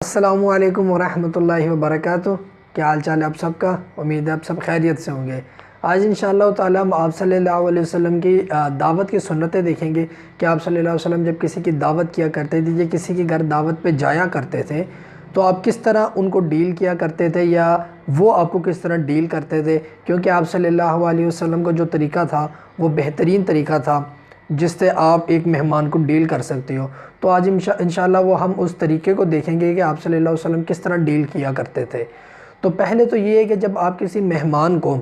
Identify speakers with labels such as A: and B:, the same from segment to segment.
A: السلام علیکم ورحمۃ اللہ وبرکاتہ۔ کیا حال چال ہے آپ سب کا؟ امید ہے آپ سب خیریت سے ہوں گے۔ آج انشاءاللہ تعالی ہم آپ صلی اللہ علیہ وسلم کی دعوت کی سنتیں دیکھیں گے کہ آپ صلی اللہ علیہ وسلم جب کسی کی دعوت کیا کرتے تھے یا کسی کے گھر دعوت پہ جایا کرتے تھے تو آپ کس طرح ان کو ڈیل کیا کرتے تھے یا وہ آپ کو کس طرح ڈیل کرتے تھے، کیونکہ آپ صلی اللہ علیہ وسلم کا جو طریقہ تھا وہ بہترین طریقہ تھا جس سے آپ ایک مہمان کو ڈیل کر سکتے ہو۔ تو آج انشاءاللہ وہ ہم اس طریقے کو دیکھیں گے کہ آپ صلی اللہ علیہ وسلم کس طرح ڈیل کیا کرتے تھے۔ تو پہلے تو یہ ہے کہ جب آپ کسی مہمان کو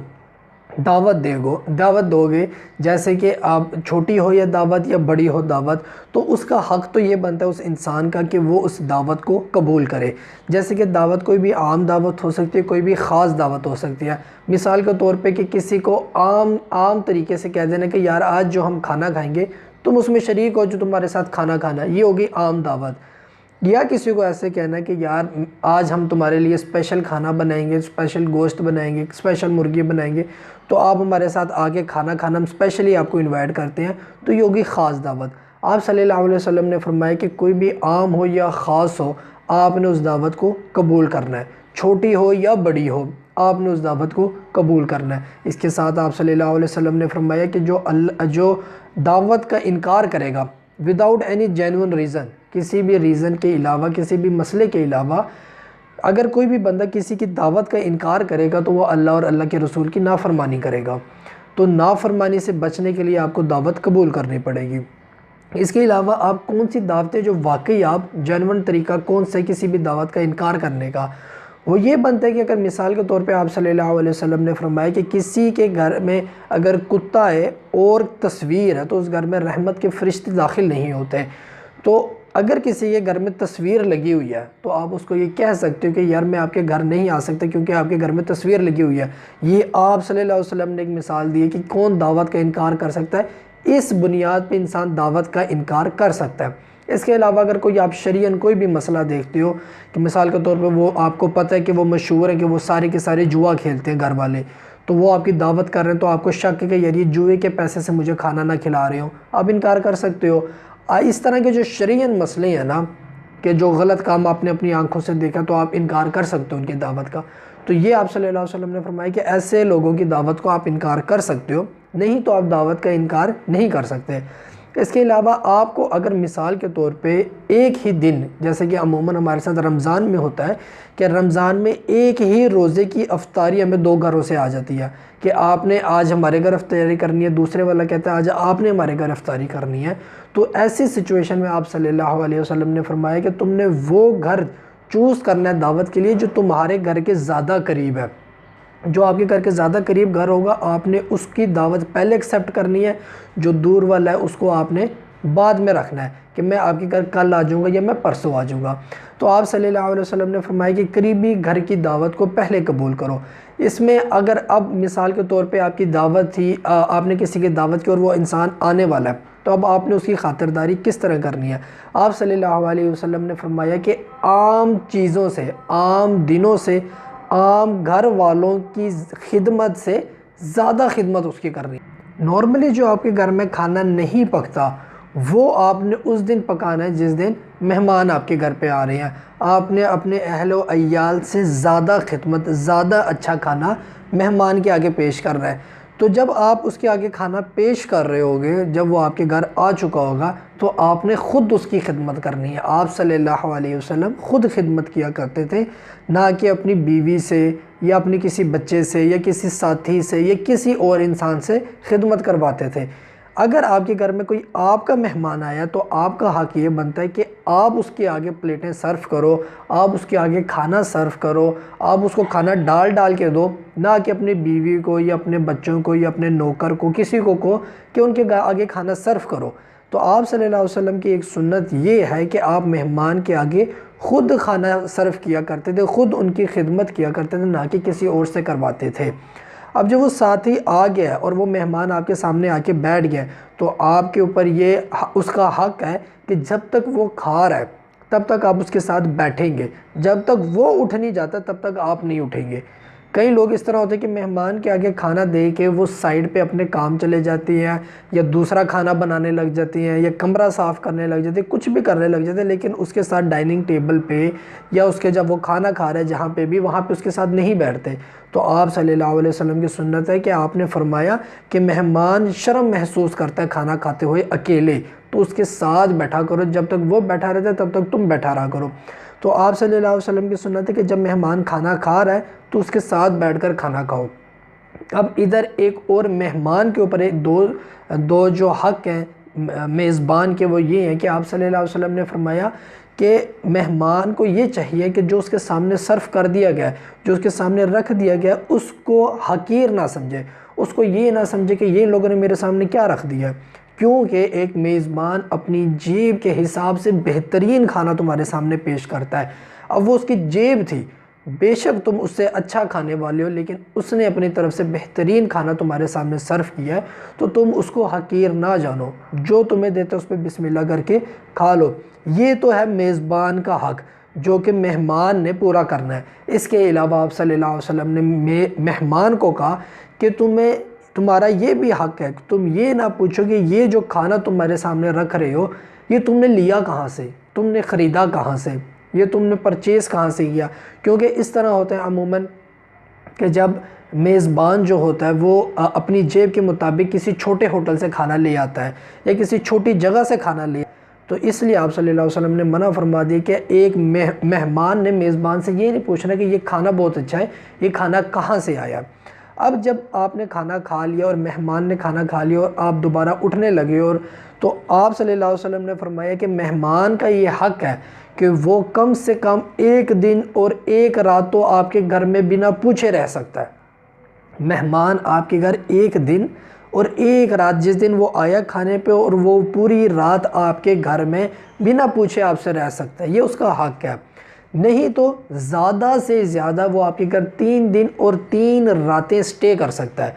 A: دعوت دو گے، جیسے کہ آپ چھوٹی ہو یا دعوت یا بڑی ہو دعوت، تو اس کا حق تو یہ بنتا ہے اس انسان کا کہ وہ اس دعوت کو قبول کرے۔ جیسے کہ دعوت کوئی بھی عام دعوت ہو سکتی ہے، کوئی بھی خاص دعوت ہو سکتی ہے۔ مثال کے طور پہ کہ کسی کو عام طریقے سے کہہ دینا کہ یار آج جو ہم کھانا کھائیں گے تم اس میں شریک ہو، جو تمہارے ساتھ کھانا کھانا، یہ ہوگی عام دعوت۔ یا کسی کو ایسے کہنا کہ یار آج ہم تمہارے لیے اسپیشل کھانا بنائیں گے، اسپیشل گوشت بنائیں گے، اسپیشل مرغی بنائیں گے، تو آپ ہمارے ساتھ آگے کھانا کھانا، ہم اسپیشلی آپ کو انوائٹ کرتے ہیں، تو یہ ہوگی خاص دعوت۔ آپ صلی اللہ علیہ وسلم نے فرمایا کہ کوئی بھی عام ہو یا خاص ہو، آپ نے اس دعوت کو قبول کرنا ہے، چھوٹی ہو یا بڑی ہو، آپ نے اس دعوت کو قبول کرنا ہے۔ اس کے ساتھ آپ صلی اللہ علیہ وسلم نے فرمایا کہ جو دعوت کا انکار کرے گا وداؤٹ اینی جینون ریزن، کسی بھی ریزن کے علاوہ، کسی بھی مسئلے کے علاوہ، اگر کوئی بھی بندہ کسی کی دعوت کا انکار کرے گا تو وہ اللہ اور اللہ کے رسول کی نافرمانی کرے گا۔ تو نافرمانی سے بچنے کے لیے آپ کو دعوت قبول کرنی پڑے گی۔ اس کے علاوہ آپ کون سی دعوتیں جو واقعی آپ جینون طریقہ کون سے کسی بھی دعوت کا انکار کرنے کا، وہ یہ بنتا ہے کہ اگر مثال کے طور پہ آپ صلی اللہ علیہ وسلم نے فرمایا کہ کسی کے گھر میں اگر کتا ہے اور تصویر ہے تو اس گھر میں رحمت کے فرشتے داخل نہیں ہوتے۔ تو اگر کسی کے گھر میں تصویر لگی ہوئی ہے تو آپ اس کو یہ کہہ سکتے ہو کہ یار میں آپ کے گھر نہیں آ سکتا کیونکہ آپ کے گھر میں تصویر لگی ہوئی ہے۔ یہ آپ صلی اللہ علیہ وسلم نے ایک مثال دی ہے کہ کون دعوت کا انکار کر سکتا ہے، اس بنیاد پہ انسان دعوت کا انکار کر سکتا ہے۔ اس کے علاوہ اگر کوئی آپ شرعاً کوئی بھی مسئلہ دیکھتے ہو کہ مثال کے طور پہ وہ آپ کو پتہ ہے کہ وہ مشہور ہے کہ وہ سارے کے سارے جوا کھیلتے ہیں گھر والے، تو وہ آپ کی دعوت کر رہے ہیں تو آپ کو شک ہے کہ یار یہ جوئے کے پیسے سے مجھے کھانا نہ کھلا رہے ہو، آپ انکار کر سکتے ہو۔ اس طرح کے جو شرعاً مسئلے ہیں نا کہ جو غلط کام آپ نے اپنی آنکھوں سے دیکھا تو آپ انکار کر سکتے ہو ان کی دعوت کا، تو یہ آپ صلی اللہ علیہ وسلم نے فرمایا کہ ایسے لوگوں کی دعوت کو آپ انکار کر سکتے ہو، نہیں تو آپ دعوت کا انکار نہیں کر سکتے۔ اس کے علاوہ آپ کو اگر مثال کے طور پہ ایک ہی دن، جیسے کہ عموماً ہمارے ساتھ رمضان میں ہوتا ہے کہ رمضان میں ایک ہی روزے کی افطاری ہمیں دو گھروں سے آ جاتی ہے کہ آپ نے آج ہمارے گھر افطاری کرنی ہے، دوسرے والا کہتا ہے آج آپ نے ہمارے گھر افطاری کرنی ہے، تو ایسی سچویشن میں آپ صلی اللہ علیہ وسلم نے فرمایا کہ تم نے وہ گھر چوز کرنا ہے دعوت کے لیے جو تمہارے گھر کے زیادہ قریب ہے۔ جو آپ کے گھر کے زیادہ قریب گھر ہوگا آپ نے اس کی دعوت پہلے ایکسیپٹ کرنی ہے، جو دور والا ہے اس کو آپ نے بعد میں رکھنا ہے کہ میں آپ کے گھر کل آ جاؤں گا یا میں پرسوں آ جاؤں گا۔ تو آپ صلی اللہ علیہ وسلم نے فرمایا کہ قریبی گھر کی دعوت کو پہلے قبول کرو۔ اس میں اگر اب مثال کے طور پہ آپ کی دعوت تھی، آپ نے کسی کی دعوت کی اور وہ انسان آنے والا ہے، تو اب آپ نے اس کی خاطرداری کس طرح کرنی ہے؟ آپ صلی اللہ علیہ وسلم نے فرمایا کہ عام چیزوں سے، عام دنوں سے، عام گھر والوں کی خدمت سے زیادہ خدمت اس کی کرنی ہے۔ نارملی جو آپ کے گھر میں کھانا نہیں پکتا وہ آپ نے اس دن پکانا ہے جس دن مہمان آپ کے گھر پہ آ رہے ہیں۔ آپ نے اپنے اہل و عیال سے زیادہ خدمت، زیادہ اچھا کھانا مہمان کے آگے پیش کر رہا ہے۔ تو جب آپ اس کے آگے کھانا پیش کر رہے ہوگے، جب وہ آپ کے گھر آ چکا ہوگا، تو آپ نے خود اس کی خدمت کرنی ہے۔ آپ صلی اللہ علیہ وسلم خود خدمت کیا کرتے تھے، نہ کہ اپنی بیوی سے یا اپنی کسی بچے سے یا کسی ساتھی سے یا کسی اور انسان سے خدمت کرواتے تھے۔ اگر آپ کے گھر میں کوئی آپ کا مہمان آیا تو آپ کا حق یہ بنتا ہے کہ آپ اس کے آگے پلیٹیں سرو کرو، آپ اس کے آگے کھانا سرو کرو، آپ اس کو کھانا ڈال کے دو، نہ کہ اپنی بیوی کو یا اپنے بچوں کو یا اپنے نوکر کو کسی کو کہ ان کے آگے کھانا سرو کرو۔ تو آپ صلی اللہ علیہ وسلم کی ایک سنت یہ ہے کہ آپ مہمان کے آگے خود کھانا سرو کیا کرتے تھے، خود ان کی خدمت کیا کرتے تھے، نہ کہ کسی اور سے کرواتے تھے۔ اب جب وہ ساتھی آ گیا اور وہ مہمان آپ کے سامنے آ کے بیٹھ گیا تو آپ کے اوپر یہ اس کا حق ہے کہ جب تک وہ کھا رہا ہے تب تک آپ اس کے ساتھ بیٹھیں گے، جب تک وہ اٹھ نہیں جاتا تب تک آپ نہیں اٹھیں گے۔ کئی لوگ اس طرح ہوتے ہیں کہ مہمان کے آگے کھانا دے کے وہ سائیڈ پہ اپنے کام چلے جاتی ہیں، یا دوسرا کھانا بنانے لگ جاتی ہیں، یا کمرہ صاف کرنے لگ جاتی ہیں، کچھ بھی کرنے لگ جاتے ہیں، لیکن اس کے ساتھ ڈائننگ ٹیبل پہ یا اس کے جب وہ کھانا کھا رہے ہیں جہاں پہ بھی، وہاں پہ اس کے ساتھ نہیں بیٹھتے۔ تو آپ صلی اللہ علیہ وسلم کی سنت ہے کہ آپ نے فرمایا کہ مہمان شرم محسوس کرتا ہے کھانا کھاتے ہوئے اکیلے، تو اس کے ساتھ بیٹھا کرو، جب تک وہ بیٹھا رہتا ہے تب تک تم بیٹھا رہا کرو۔ تو آپ صلی اللہ علیہ وسلم کی سنت ہے کہ جب مہمان کھانا کھا رہا ہے تو اس کے ساتھ بیٹھ کر کھانا کھاؤ۔ اب ادھر ایک اور مہمان کے اوپر دو جو حق ہیں میزبان کے، وہ یہ ہیں کہ آپ صلی اللہ علیہ وسلم نے فرمایا کہ مہمان کو یہ چاہیے کہ جو اس کے سامنے صرف کر دیا گیا ہے، جو اس کے سامنے رکھ دیا گیا ہے، اس کو حقیر نہ سمجھے، اس کو یہ نہ سمجھے کہ یہ لوگوں نے میرے سامنے کیا رکھ دیا ہے، کیونکہ ایک میزبان اپنی جیب کے حساب سے بہترین کھانا تمہارے سامنے پیش کرتا ہے۔ اب وہ اس کی جیب تھی، بے شک تم اس سے اچھا کھانے والے ہو، لیکن اس نے اپنی طرف سے بہترین کھانا تمہارے سامنے سرو کیا ہے، تو تم اس کو حقیر نہ جانو، جو تمہیں دیتا ہے اس پہ بسم اللہ کر کے کھا لو۔ یہ تو ہے میزبان کا حق جو کہ مہمان نے پورا کرنا ہے۔ اس کے علاوہ آپ صلی اللہ علیہ وسلم نے مہمان کو کہا کہ تمہارا یہ بھی حق ہے، تم یہ نہ پوچھو کہ یہ جو کھانا تمہارے سامنے رکھ رہے ہو یہ تم نے لیا کہاں سے، تم نے خریدا کہاں سے، یہ تم نے پرچیز کہاں سے کیا۔ کیونکہ اس طرح ہوتا ہے عموماً کہ جب میزبان جو ہوتا ہے وہ اپنی جیب کے مطابق کسی چھوٹے ہوٹل سے کھانا لے آتا ہے یا کسی چھوٹی جگہ سے کھانا لے، تو اس لیے آپ صلی اللہ علیہ وسلم نے منع فرما دیا کہ ایک مہمان نے میزبان سے یہ نہیں پوچھنا کہ یہ کھانا بہت اچھا ہے، یہ کھانا کہاں سے آیا۔ اب جب آپ نے کھانا کھا لیا اور مہمان نے کھانا کھا لیا اور آپ دوبارہ اٹھنے لگے، اور تو آپ صلی اللہ علیہ وسلم نے فرمایا کہ مہمان کا یہ حق ہے کہ وہ کم سے کم ایک دن اور ایک رات تو آپ کے گھر میں بنا پوچھے رہ سکتا ہے۔ مہمان آپ کے گھر ایک دن اور ایک رات، جس دن وہ آیا کھانے پہ، اور وہ پوری رات آپ کے گھر میں بنا پوچھے آپ سے رہ سکتا ہے، یہ اس کا حق ہے۔ نہیں تو زیادہ سے زیادہ وہ آپ کے گھر 3 دن اور 3 راتیں سٹے کر سکتا ہے۔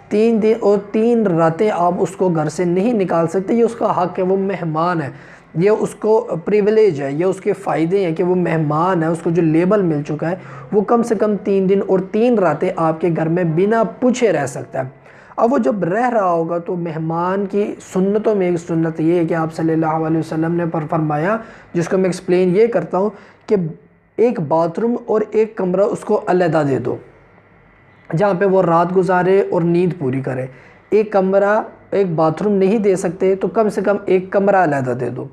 A: 3 دن اور 3 راتیں آپ اس کو گھر سے نہیں نکال سکتے، یہ اس کا حق ہے، وہ مہمان ہے، یہ اس کو پریویلیج ہے، یہ اس کے فائدے ہیں کہ وہ مہمان ہے، اس کو جو لیبل مل چکا ہے وہ کم سے کم 3 دن اور 3 راتیں آپ کے گھر میں بنا پوچھے رہ سکتا ہے۔ اب وہ جب رہ رہا ہوگا تو مہمان کی سنتوں میں ایک سنت یہ ہے کہ آپ صلی اللہ علیہ وسلم نے فرمایا، جس کو میں ایکسپلین یہ کرتا ہوں، کہ ایک باتھ روم اور ایک کمرہ اس کو علیحدہ دے دو جہاں پہ وہ رات گزارے اور نیند پوری کرے۔ ایک کمرہ، ایک باتھ روم نہیں دے سکتے تو کم سے کم ایک کمرہ علیحدہ دے دو۔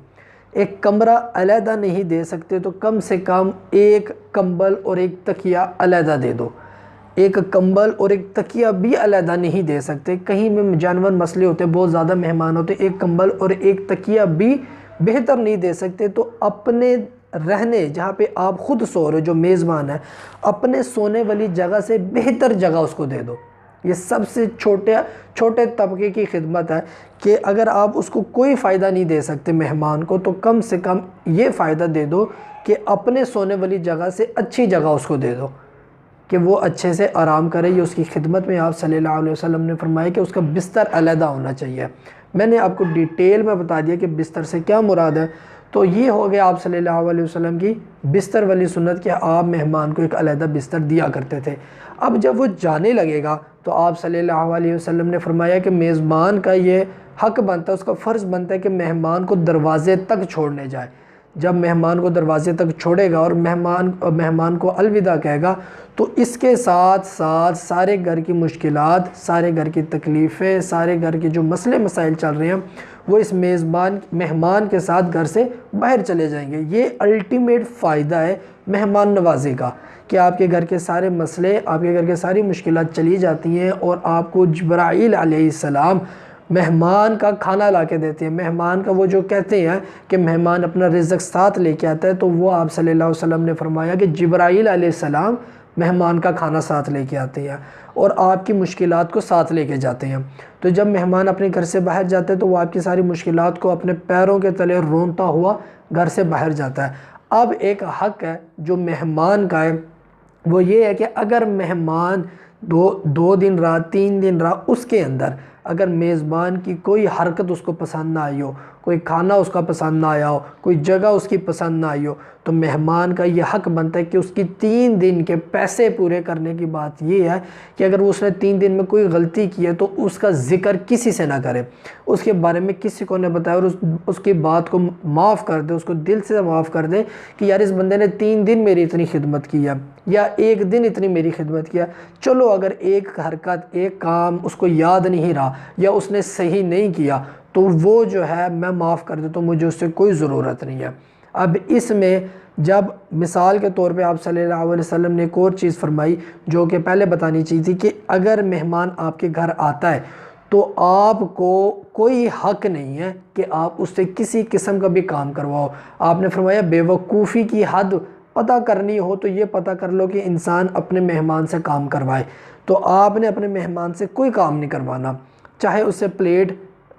A: ایک کمرہ علیحدہ نہیں دے سکتے تو کم سے کم ایک کمبل اور ایک تکیہ علیحدہ دے دو۔ ایک کمبل اور ایک تکیہ بھی علیحدہ نہیں دے سکتے، کہیں میں جانور مسئلے ہوتے، بہت زیادہ مہمان ہوتے، ایک کمبل اور ایک تکیہ بھی بہتر نہیں دے سکتے، تو اپنے رہنے جہاں پہ آپ خود سو رہے ہو، جو میزبان ہے، اپنے سونے والی جگہ سے بہتر جگہ اس کو دے دو۔ یہ سب سے چھوٹے طبقے کی خدمت ہے کہ اگر آپ اس کو کوئی فائدہ نہیں دے سکتے مہمان کو، تو کم سے کم یہ فائدہ دے دو کہ اپنے سونے والی جگہ سے اچھی جگہ اس کو دے دو کہ وہ اچھے سے آرام کرے۔ یہ اس کی خدمت میں آپ صلی اللہ علیہ وسلم نے فرمایا کہ اس کا بستر علیحدہ ہونا چاہیے۔ میں نے آپ کو ڈیٹیل میں بتا دیا کہ بستر سے کیا مراد ہے۔ تو یہ ہو گیا آپ صلی اللہ علیہ وسلم کی بستر والی سنت کہ آپ مہمان کو ایک علیحدہ بستر دیا کرتے تھے۔ اب جب وہ جانے لگے گا تو آپ صلی اللہ علیہ وسلم نے فرمایا کہ میزبان کا یہ حق بنتا ہے، اس کا فرض بنتا ہے کہ مہمان کو دروازے تک چھوڑنے جائے۔ جب مہمان کو دروازے تک چھوڑے گا اور مہمان کو الوداع کہے گا، تو اس کے ساتھ ساتھ سارے گھر کی مشکلات، سارے گھر کی تکلیفیں، سارے گھر کے جو مسئلے مسائل چل رہے ہیں وہ اس مہمان کے ساتھ گھر سے باہر چلے جائیں گے۔ یہ الٹیمیٹ فائدہ ہے مہمان نوازی کا کہ آپ کے گھر کے سارے مسئلے، آپ کے گھر کے ساری مشکلات چلی جاتی ہیں، اور آپ کو جبرائیل علیہ السلام مہمان کا کھانا لا کے دیتے ہیں۔ مہمان کا وہ جو کہتے ہیں کہ مہمان اپنا رزق ساتھ لے کے آتا ہے، تو وہ آپ صلی اللہ علیہ وسلم نے فرمایا کہ جبرائیل علیہ السلام مہمان کا کھانا ساتھ لے کے آتے ہیں اور آپ کی مشکلات کو ساتھ لے کے جاتے ہیں۔ تو جب مہمان اپنے گھر سے باہر جاتے ہیں تو وہ آپ کی ساری مشکلات کو اپنے پیروں کے تلے رونتا ہوا گھر سے باہر جاتا ہے۔ اب ایک حق ہے جو مہمان کا ہے، وہ یہ ہے کہ اگر مہمان 2 دن رات 3 دن رات اس کے اندر اگر میزبان کی کوئی حرکت اس کو پسند نہ آئی ہو، کوئی کھانا اس کا پسند نہ آیا ہو، کوئی جگہ اس کی پسند نہ آئی ہو، تو مہمان کا یہ حق بنتا ہے کہ اس کی 3 دن کے پیسے پورے کرنے کی بات یہ ہے کہ اگر اس نے 3 دن میں کوئی غلطی کی ہے تو اس کا ذکر کسی سے نہ کرے، اس کے بارے میں کسی کو نہ بتائے، اور اس کی بات کو معاف کر دے، اس کو دل سے معاف کر دے کہ یار اس بندے نے 3 دن میری اتنی خدمت کی ہے یا 1 دن اتنی میری خدمت کیا، چلو اگر ایک حرکت ایک کام اس کو یاد نہیں رہا یا اس نے صحیح نہیں کیا تو وہ جو ہے میں معاف کر دیتا ہوں، مجھے اس سے کوئی ضرورت نہیں ہے۔ اب اس میں جب مثال کے طور پہ آپ صلی اللہ علیہ وسلم نے ایک اور چیز فرمائی جو کہ پہلے بتانی چاہیے تھی کہ اگر مہمان آپ کے گھر آتا ہے تو آپ کو کوئی حق نہیں ہے کہ آپ اس سے کسی قسم کا بھی کام کرواؤ۔ آپ نے فرمایا بے وقوفی کی حد پتہ کرنی ہو تو یہ پتہ کر لو کہ انسان اپنے مہمان سے کام کروائے، تو آپ نے اپنے مہمان سے کوئی کام نہیں کروانا، چاہے اس سے پلیٹ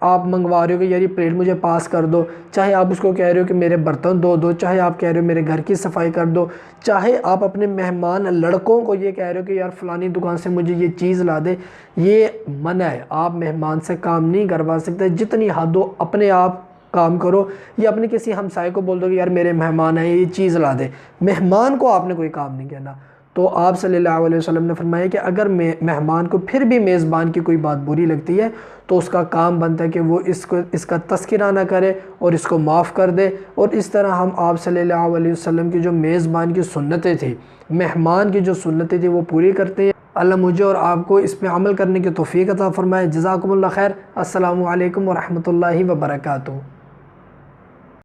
A: آپ منگوا رہے ہو کہ یار یہ پلیٹ مجھے پاس کر دو، چاہے آپ اس کو کہہ رہے ہو کہ میرے برتن دھو دو، چاہے آپ کہہ رہے ہو میرے گھر کی صفائی کر دو، چاہے آپ اپنے مہمان لڑکوں کو یہ کہہ رہے ہو کہ یار فلانی دکان سے مجھے یہ چیز لا دے، یہ منع ہے، آپ مہمان سے کام نہیں کروا سکتے۔ جتنی حد ہو اپنے آپ کام کرو، یا اپنے کسی ہمسائے کو بول دو کہ یار میرے مہمان ہیں یہ چیز لا دے، مہمان کو آپ نے کوئی کام نہیں کہنا۔ تو آپ صلی اللہ علیہ وسلم نے فرمایا کہ اگر مہمان کو پھر بھی میزبان کی کوئی بات بری لگتی ہے تو اس کا کام بنتا ہے کہ وہ اس کا تذکرہ نہ کرے اور اس کو معاف کر دے، اور اس طرح ہم آپ صلی اللہ علیہ وسلم کی جو میزبان کی سنتیں تھیں، مہمان کی جو سنتیں تھیں وہ پوری کرتے ہیں۔ اللہ مجھے اور آپ کو اس پہ عمل کرنے کی توفیق عطا فرمائے۔ جزاکم اللہ خیر۔ السلام علیکم ورحمۃ اللہ وبرکاتہ۔